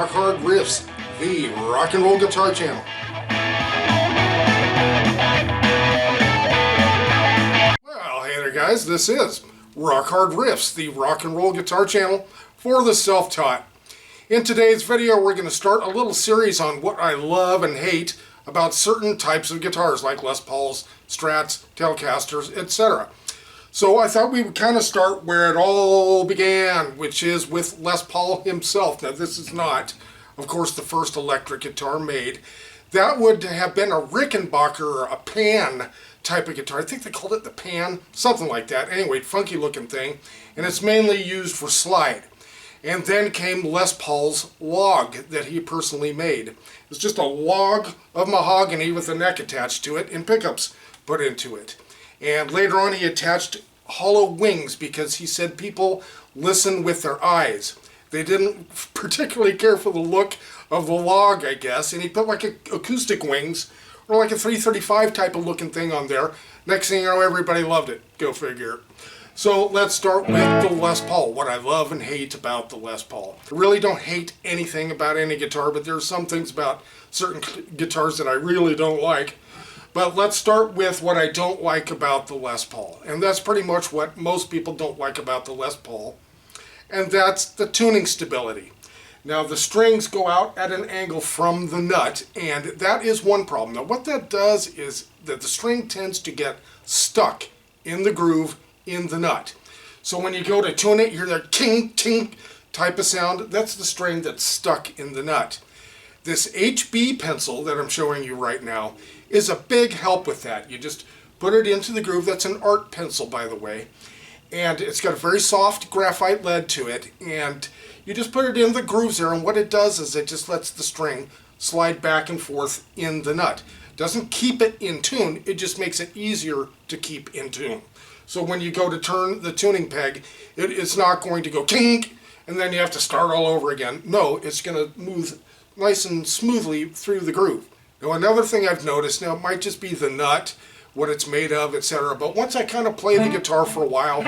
Rock Hard Riffs, the rock and roll guitar channel. Well, hey there guys, this is Rock Hard Riffs, the rock and roll guitar channel for the self-taught. In today's video, we're going to start a little series on what I love and hate about certain types of guitars like Les Pauls, Strats, Telecasters, etc. So I thought we would kind of start where it all began, which is with Les Paul himself. Now this is not, of course, the first electric guitar made. That would have been a Rickenbacker or a Pan type of guitar. I think they called it the Pan, something like that. Anyway, funky looking thing. And it's mainly used for slide. And then came Les Paul's log that he personally made. It's just a log of mahogany with a neck attached to it and pickups put into it. And later on he attached hollow wings because he said people listen with their eyes. They didn't particularly care for the look of the log, I guess, and he put like acoustic wings or like a 335 type of looking thing on there. Next thing you know, everybody loved it. Go figure. So let's start with the Les Paul, what I love and hate about the Les Paul. I really don't hate anything about any guitar, but there are some things about certain guitars that I really don't like. But let's start with what I don't like about the Les Paul. And that's pretty much what most people don't like about the Les Paul. And that's the tuning stability. Now the strings go out at an angle from the nut, and that is one problem. Now what that does is that the string tends to get stuck in the groove in the nut. So when you go to tune it, you hear that ting, ting type of sound. That's the string that's stuck in the nut. This HB pencil that I'm showing you right now is a big help with that. You just put it into the groove. That's an art pencil, by the way. And it's got a very soft graphite lead to it. And you just put it in the grooves there. And what it does is it just lets the string slide back and forth in the nut. Doesn't keep it in tune. It just makes it easier to keep in tune. So when you go to turn the tuning peg, it's not going to go kink and then you have to start all over again. No, it's going to move nice and smoothly through the groove. Now another thing I've noticed, now it might just be the nut, what it's made of, etc. But once I kind of play the guitar for a while,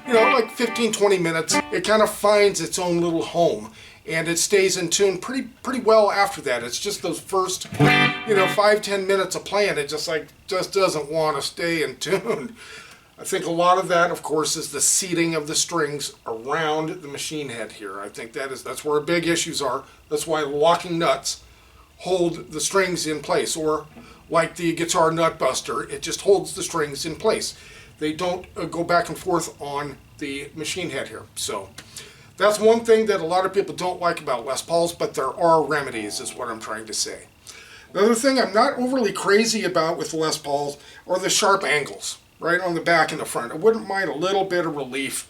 you know, like 15-20 minutes, it kind of finds its own little home. And it stays in tune pretty well after that. It's just those first, 5-10 minutes of playing, it just doesn't want to stay in tune. I think a lot of that, of course, is the seating of the strings around the machine head here. I think that's where big issues are. That's why locking nuts hold the strings in place. Or like the guitar nut buster, it just holds the strings in place. They don't go back and forth on the machine head here. So that's one thing that a lot of people don't like about Les Pauls, but there are remedies, is what I'm trying to say. Another thing I'm not overly crazy about with Les Pauls are the sharp angles. Right on the back and the front. I wouldn't mind a little bit of relief,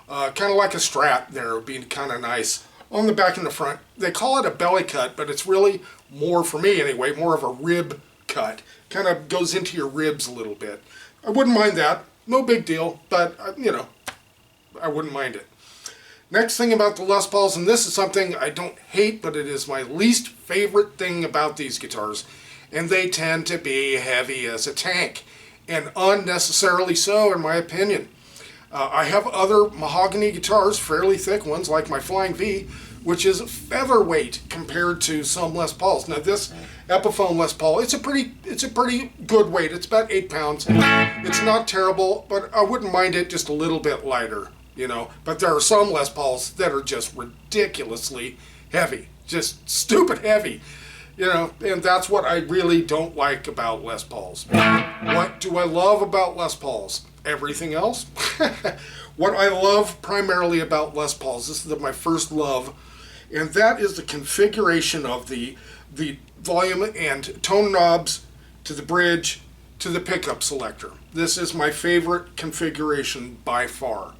kind of like a Strat there would be kind of nice. On the back and the front, they call it a belly cut, but it's really more, for me anyway, more of a rib cut. Kind of goes into your ribs a little bit. I wouldn't mind that. No big deal, but, I wouldn't mind it. Next thing about the Les Pauls, and this is something I don't hate, but it is my least favorite thing about these guitars, and they tend to be heavy as a tank. And unnecessarily so, in my opinion. I have other mahogany guitars, fairly thick ones, like my Flying V, which is featherweight compared to some Les Pauls. Now this Epiphone Les Paul, it's a pretty good weight. It's about 8 pounds. It's not terrible, but I wouldn't mind it just a little bit lighter, But there are some Les Pauls that are just ridiculously heavy, just stupid heavy. And that's what I really don't like about Les Pauls. What do I love about Les Pauls? Everything else. What I love primarily about Les Pauls, this is my first love, and that is the configuration of the volume and tone knobs to the bridge to the pickup selector. This is my favorite configuration by far.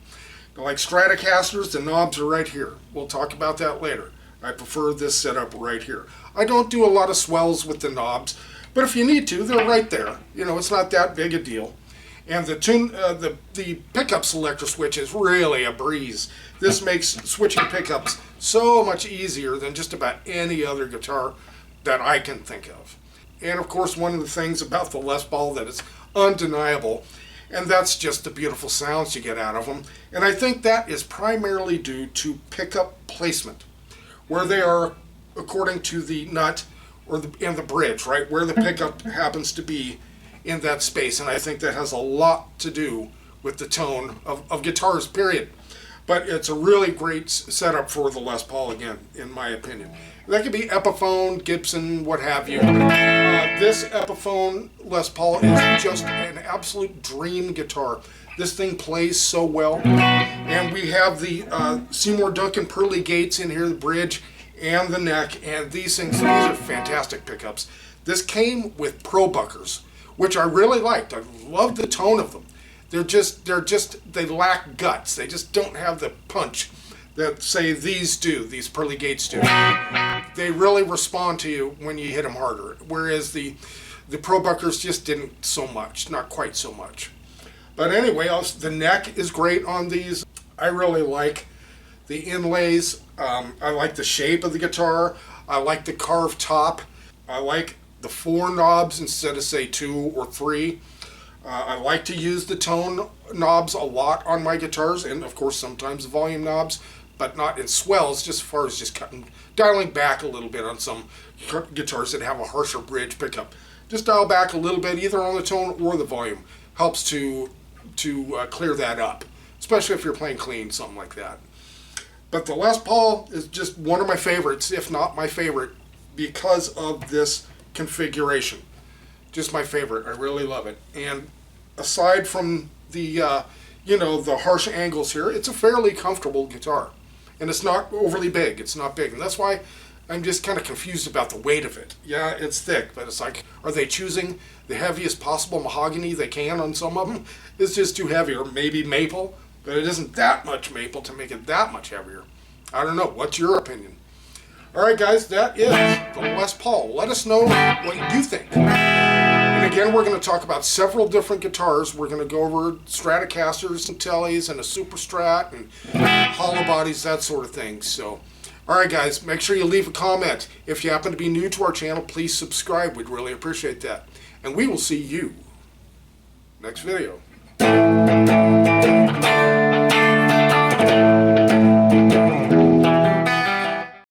Like Stratocasters, the knobs are right here. We'll talk about that later. I prefer this setup right here. I don't do a lot of swells with the knobs, but if you need to, they're right there. It's not that big a deal. And the pickup selector switch is really a breeze. This makes switching pickups so much easier than just about any other guitar that I can think of. And of course, one of the things about the Les Paul that is undeniable, and that's just the beautiful sounds you get out of them. And I think that is primarily due to pickup placement. Where they are according to the nut or and the bridge, right, where the pickup happens to be in that space. And I think that has a lot to do with the tone of guitars, period. But it's a really great setup for the Les Paul, again, in my opinion. That could be Epiphone, Gibson, what have you. This Epiphone Les Paul is just an absolute dream guitar. This thing plays so well. And we have the Seymour Duncan Pearly Gates in here, the bridge and the neck. And these are fantastic pickups. This came with Pro Buckers, which I really liked. I loved the tone of them. They lack guts. They just don't have the punch that, say, these Pearly Gates do. They really respond to you when you hit them harder, whereas the Pro Buckers just didn't so much, not quite so much. But anyway, the neck is great on these. I really like the inlays. I like the shape of the guitar. I like the carved top. I like the 4 knobs instead of, say, 2 or 3. I like to use the tone knobs a lot on my guitars, and of course sometimes the volume knobs, but not in swells, just as far as just dialing back a little bit on some guitars that have a harsher bridge pickup. Just dial back a little bit, either on the tone or the volume. Helps to clear that up, especially if you're playing clean, something like that. But the Les Paul is just one of my favorites, if not my favorite, because of this configuration. Just my favorite. I really love it. And aside from the the harsh angles here, it's a fairly comfortable guitar. And it's not overly big. It's not big. And that's why I'm just kind of confused about the weight of it. Yeah, it's thick, but it's like, are they choosing the heaviest possible mahogany they can on some of them? It's just too heavy. Or maybe maple, but it isn't that much maple to make it that much heavier. I don't know. What's your opinion? All right, guys, that is the Les Paul. Let us know what you think. And again, we're going to talk about several different guitars. We're going to go over Stratocasters and Tellys and a Super Strat and hollow bodies, that sort of thing. So, all right, guys, make sure you leave a comment. If you happen to be new to our channel, please subscribe. We'd really appreciate that. And we will see you next video.